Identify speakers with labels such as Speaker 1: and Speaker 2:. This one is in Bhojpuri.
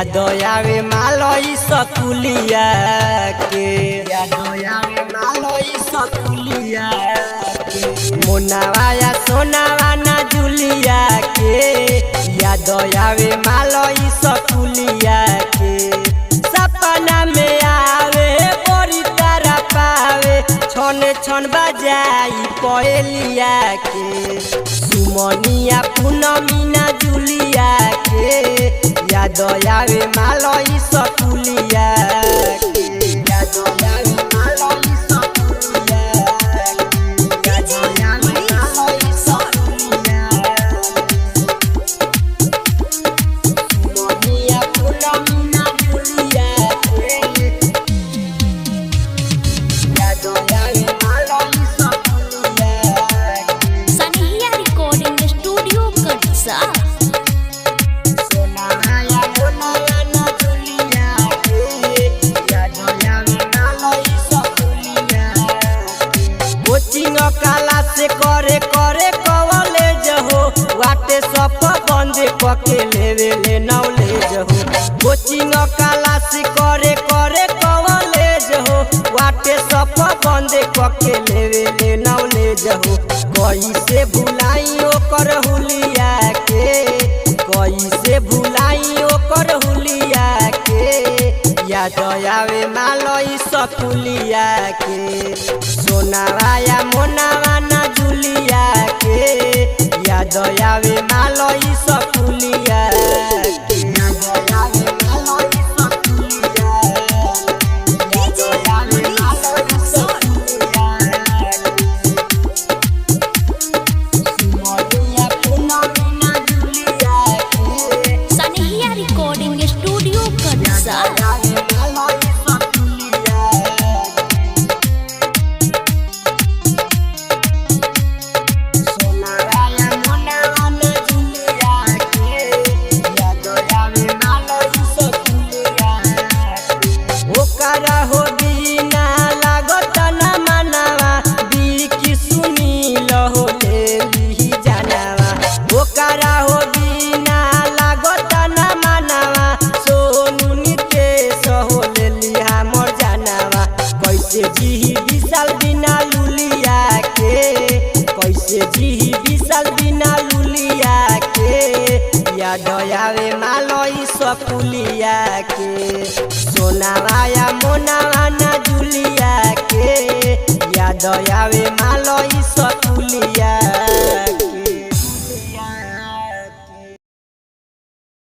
Speaker 1: याद आवे मालई सकुलिया के, याद आवे मालई सकुलिया के, मोनावाया सोनावा ना जुलिया के, याद आवे मालई सकुलिया के। सपना में आवे बड़ी तारा पावे, छन छन बजाई पहेलिया के, सुमनिया पूनमीना जुलिया के, याद आवे मालई सकुलिया के, याद आवे मालई सकुलिया के, याद आवे मालई सकुलिया के, सुमनिया पूनमीना जुलिया के, याद आवे मालई सकुलिया के।
Speaker 2: सनहिया रिकॉर्डिंग स्टूडियो कटसा।
Speaker 1: कोचिंग काला से करे करे कॉलेज हो, वाटे सब बंद पके लेवे ले नॉलेज हो। कोचिंग काला से करे करे कॉलेज हो, वाटे सब बंद पके लेवे ले नॉलेज हो। कैसे भुलाई ओकर हुलिया के, कैसे भुलाई ओकर हुलिया के, याद आवे मालई सकुलिया के, सोनावाया मोनावा ना जुलिया के, याद आवे मालई सकुलिया के, याद आवे मालई सकुलिया के, याद आवे मालई सकुलिया के, सुमनिया पूनमीना जुलिया के,
Speaker 2: सनहिया रिकॉर्डिंग स्टूडियो कटसा। जी विशाल बिना लुलिया के, कैसे जी विशाल बिना लुलिया के, याद आवे मालई सकुलिया के, सोनावाया मोनावा ना जुलिया के, याद आवे मालई सकुलिया।